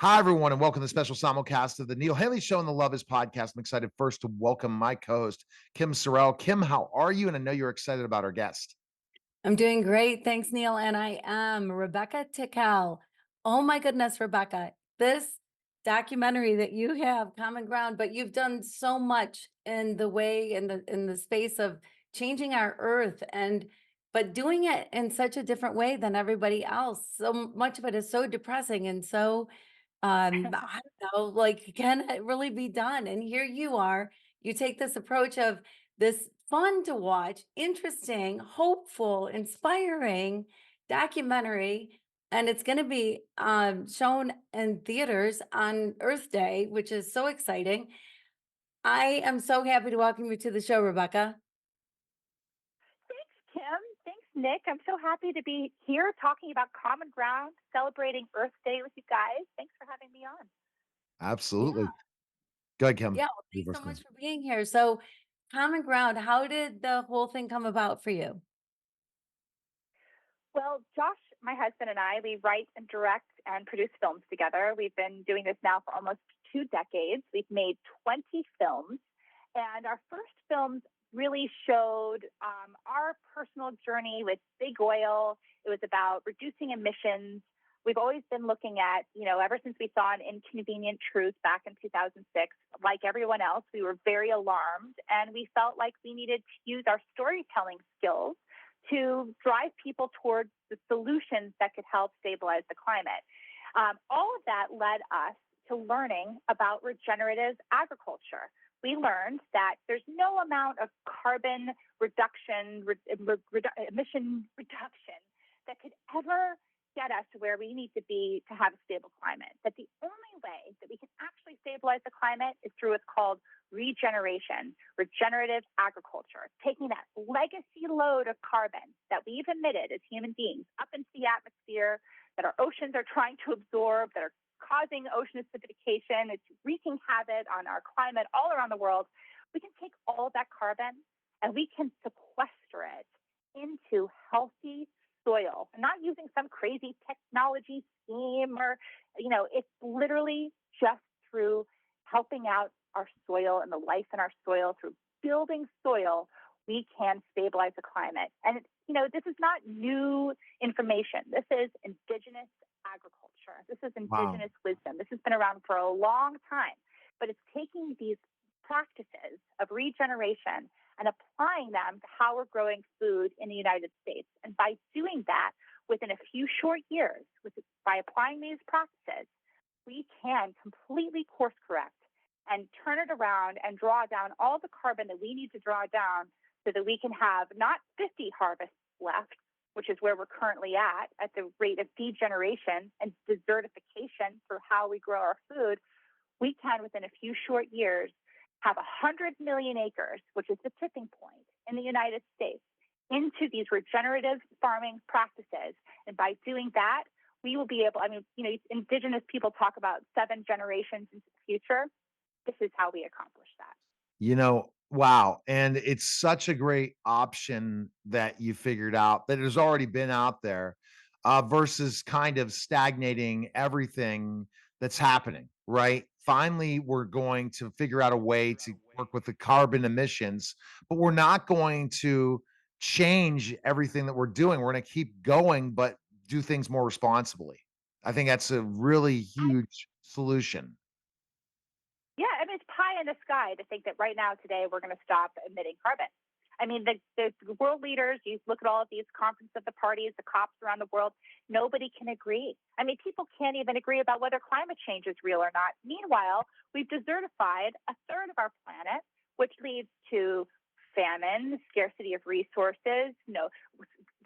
Hi, everyone, and welcome to the special simulcast of the Neil Haley Show and the Love Is podcast. I'm excited first to welcome my co-host, Kim Sorrelle. Kim, how are you? And I know you're excited about our guest. I'm doing great. Thanks, Neil. And I am Rebecca Tickell. Oh my goodness, Rebecca, this documentary that you have, Common Ground, but you've done so much in the way in the space of changing our earth but doing it in such a different way than everybody else. So much of it is so depressing and so I don't know, like, can it really be done? And here you are, you take this approach of this fun to watch, interesting, hopeful, inspiring documentary, and it's going to be shown in theaters on Earth Day, which is so exciting. I am so happy to welcome you to the show, Rebecca. Thanks, Kim. Thanks, Nick. I'm so happy to be here talking about Common Ground, celebrating Earth Day with you guys. Thanks for having me on. Yeah, Absolutely. Go ahead, Kim. yeah. Well, You thanks first, so much Kim. for being here. So, Common Ground, how did the whole thing come about for you? Well, Josh, my husband, and I, we write and direct and produce films together. We've been doing this now for almost 2 decades. We've made 20 films, and our first films really showed our personal journey with big oil. It was about reducing emissions. We've always been looking at, ever since we saw An Inconvenient Truth back in 2006, like everyone else, we were very alarmed, and we felt like we needed to use our storytelling skills to drive people towards the solutions that could help stabilize the climate. All of that led us to learning about regenerative agriculture. We learned that there's no amount of carbon reduction, emission reduction that could ever get us to where we need to be to have a stable climate. That the only way that we can actually stabilize the climate is through what's called regeneration, regenerative agriculture, taking that legacy load of carbon that we've emitted as human beings up into the atmosphere, that our oceans are trying to absorb, that are causing ocean acidification, it's wreaking havoc on our climate all around the world. We can take all of that carbon and we can sequester it into healthy soil, not using some crazy technology scheme it's literally just through helping out our soil and the life in our soil, through building soil, we can stabilize the climate. And, this is not new information. This is indigenous agriculture. This is Wow. indigenous wisdom. This has been around for a long time, but it's taking these practices of regeneration and applying them to how we're growing food in the United States. And by doing that, within a few short years, by applying these practices, we can completely course correct and turn it around and draw down all the carbon that we need to draw down so that we can have not 50 harvests left, which is where we're currently at the rate of degeneration and desertification for how we grow our food. We can, within a few short years, have 100 million acres, which is the tipping point in the United States, into these regenerative farming practices. And by doing that, we will be able, indigenous people talk about 7 generations into the future. This is how we accomplish that. Wow. And it's such a great option that you figured out that has already been out there versus kind of stagnating everything that's happening, right? Finally, we're going to figure out a way to work with the carbon emissions, but we're not going to change everything that we're doing. We're going to keep going, but do things more responsibly. I think that's a really huge solution. Yeah, it's pie in the sky to think that right now, today, we're going to stop emitting carbon. The world leaders, you look at all of these conferences of the parties, the COPs around the world, nobody can agree. People can't even agree about whether climate change is real or not. Meanwhile, we've desertified a third of our planet, which leads to famine, scarcity of resources,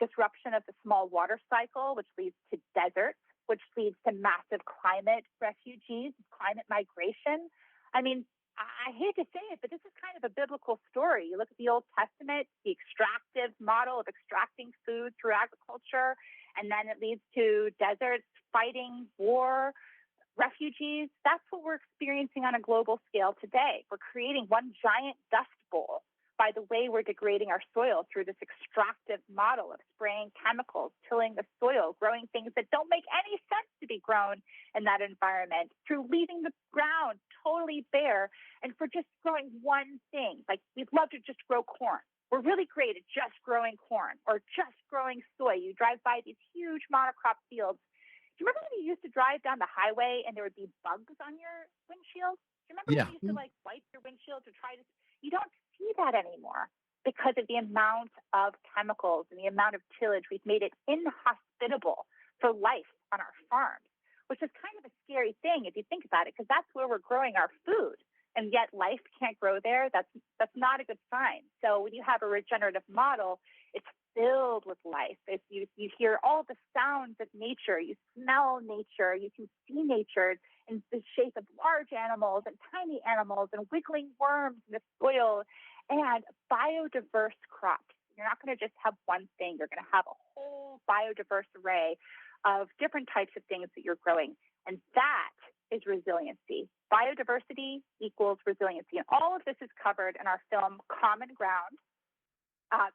disruption of the small water cycle, which leads to deserts, which leads to massive climate refugees, climate migration. I hate to say it, but this is kind of a biblical story. You look at the Old Testament, the extractive model of extracting food through agriculture, and then it leads to deserts, fighting, war, refugees. That's what we're experiencing on a global scale today. We're creating one giant dust bowl by the way we're degrading our soil through this extractive model of spraying chemicals, tilling the soil, growing things that don't make any sense to be grown in that environment, through leaving the ground totally bare, and for just growing one thing. Like, we'd love to just grow corn. We're really great at just growing corn or just growing soy. You drive by these huge monocrop fields. Do you remember when you used to drive down the highway and there would be bugs on your windshield? Do you remember when Yeah. you used to like wipe your windshield to try to? You don't see that anymore because of the amount of chemicals and the amount of tillage. We've made it inhospitable for life on our farms, which is kind of a scary thing if you think about it, because that's where we're growing our food. And yet life can't grow there. That's not a good sign. So when you have a regenerative model, it's filled with life. If you hear all the sounds of nature, you smell nature, you can see nature in the shape of large animals and tiny animals and wiggling worms in the soil and biodiverse crops. You're not going to just have one thing. You're going to have a whole biodiverse array of different types of things that you're growing. And that is resiliency. Biodiversity equals resiliency. And all of this is covered in our film, Common Ground.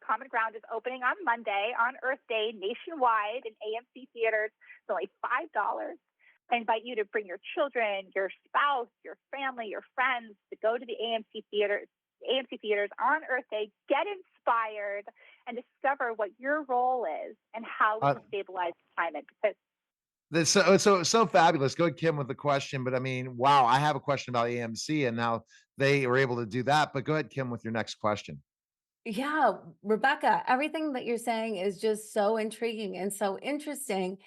Common Ground is opening on Monday, on Earth Day, nationwide in AMC theaters. It's only $5. I invite you to bring your children, your spouse, your family, your friends to go to the AMC theaters on Earth Day, get inspired, and discover what your role is and how we Uh, can stabilize the climate. Because That's so fabulous. Go ahead, Kim, with the question. But I mean, wow, I have a question about AMC and how they were able to do that. But go ahead, Kim, with your next question. Yeah, Rebecca, everything that you're saying is just so intriguing and so interesting,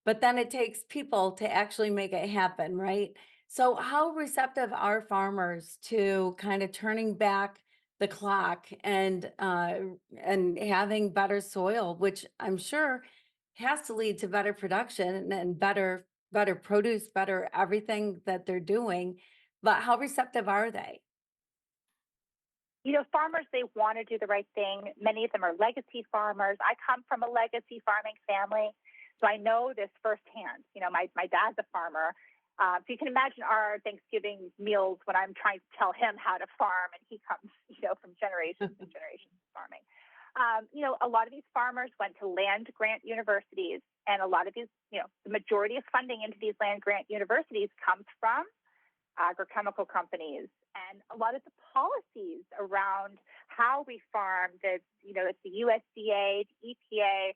but then it takes people to actually make it happen, right? So how receptive are farmers to kind of turning back the clock and having better soil, which I'm sure has to lead to better production and better produce, better everything that they're doing. But how receptive are they? farmers, they want to do the right thing. Many of them are legacy farmers. I come from a legacy farming family, so I know this firsthand. My dad's a farmer. So you can imagine our Thanksgiving meals when I'm trying to tell him how to farm, and he comes, from generations and generations of farming. A lot of these farmers went to land grant universities, and a lot of these, the majority of funding into these land grant universities comes from agrochemical companies, and a lot of the policies around how we farm, it's the USDA, the EPA,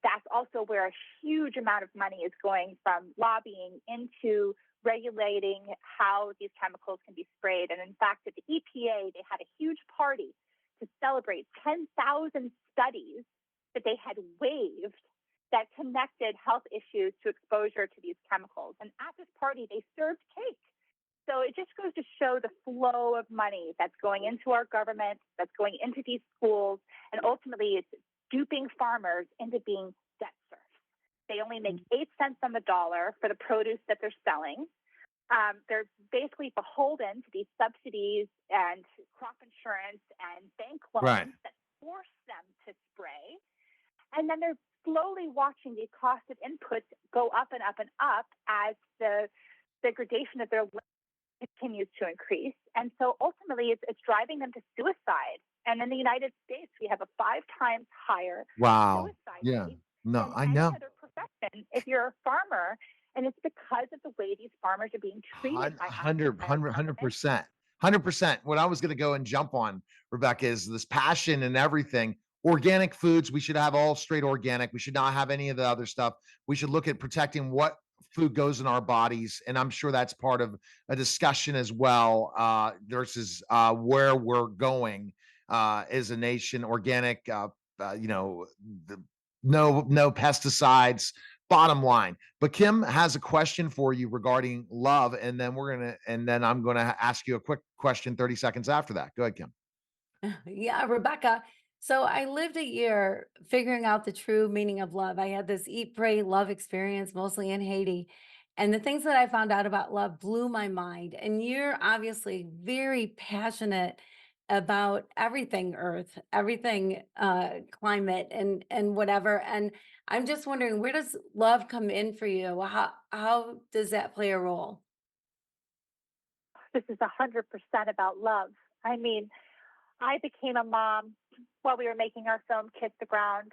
that's also where a huge amount of money is going from lobbying into regulating how these chemicals can be sprayed. And in fact, at the EPA, they had a huge party to celebrate 10,000 studies that they had waived that connected health issues to exposure to these chemicals. And at this party, they served cake. So it just goes to show the flow of money that's going into our government, that's going into these schools, and ultimately it's duping farmers into being debt serfs. They only make 8 cents on the dollar for the produce that they're selling. They're basically beholden to these subsidies and crop insurance and bank loans Right. that force them to spray. And then they're slowly watching the cost of inputs go up and up and up as the degradation of their life continues to increase. And so ultimately it's driving them to suicide. And in the United States, we have a 5 times higher Wow. suicide Yeah. rate No, than I any know. other profession if you're a farmer. And it's because of the way these farmers are being treated by us, by our government. 100%. 100%. What I was going to go and jump on, Rebecca, is this passion and everything. Organic foods, we should have all straight organic. We should not have any of the other stuff. We should look at protecting what food goes in our bodies. And I'm sure that's part of a discussion as well, versus where we're going as a nation. Organic, the, no pesticides, bottom line. But Kim has a question for you regarding love, and then I'm gonna ask you a quick question 30 seconds after that. Go ahead, Kim. Yeah, Rebecca. So I lived a year figuring out the true meaning of love. I had this eat, pray, love experience, mostly in Haiti. And the things that I found out about love blew my mind. And you're obviously very passionate about everything earth, everything climate and whatever. And I'm just wondering, where does love come in for you? How does that play a role? This is 100% about love. I mean, I became a mom while we were making our film Kiss the Ground.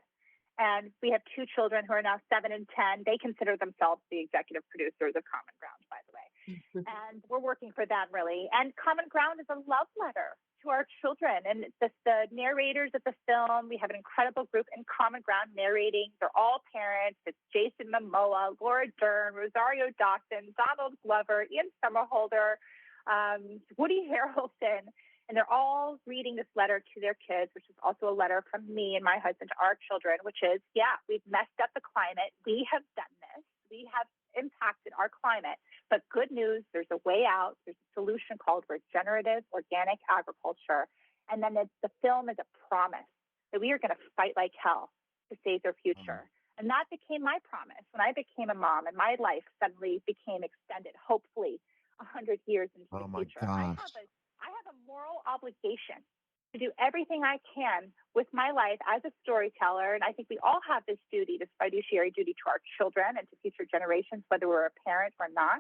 And we have 2 children who are now 7 and 10. They consider themselves the executive producers of Common Ground, by the way. And we're working for them, really. And Common Ground is a love letter to our children. And the narrators of the film, we have an incredible group in Common Ground narrating. They're all parents. It's Jason Momoa, Laura Dern, Rosario Dawson, Donald Glover, Ian Somerhalder, Woody Harrelson. And they're all reading this letter to their kids, which is also a letter from me and my husband to our children, which is, yeah, we've messed up the climate. We have done this. We have impacted our climate. But good news, there's a way out. There's a solution called regenerative organic agriculture. And then the film is a promise that we are going to fight like hell to save their future. And that became my promise when I became a mom, and my life suddenly became extended, hopefully 100 years into the future. I have a moral obligation to do everything I can with my life as a storyteller. And I think we all have this duty, this fiduciary duty to our children and to future generations, whether we're a parent or not,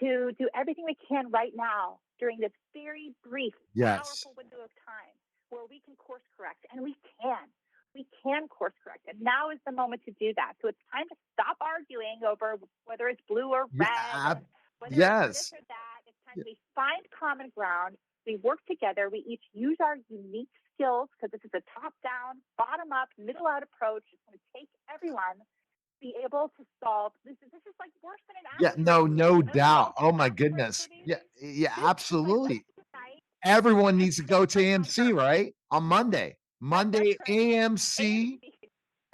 to do everything we can right now during this very brief, powerful window of time where we can course correct. And we can. We can course correct. And now is the moment to do that. So it's time to stop arguing over whether it's blue or red. Whether it's this or that, it's time we find common ground. We work together. We each use our unique skills, because this is a top-down, bottom-up, middle-out approach. It's going to take everyone to be able to solve. This is like worse than an accident. No doubt. Oh my goodness. Yeah, absolutely. Everyone needs to go to AMC, right? On Monday, AMC.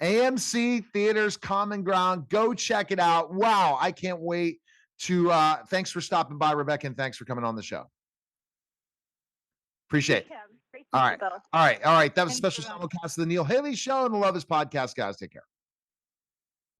AMC Theaters, Common Ground. Go check it out. Wow, I can't wait to thanks for stopping by, Rebecca, and thanks for coming on the show. Appreciate it. All right. That was a special simulcast of the Neil Haley Show and the Love Is podcast, guys. Take care.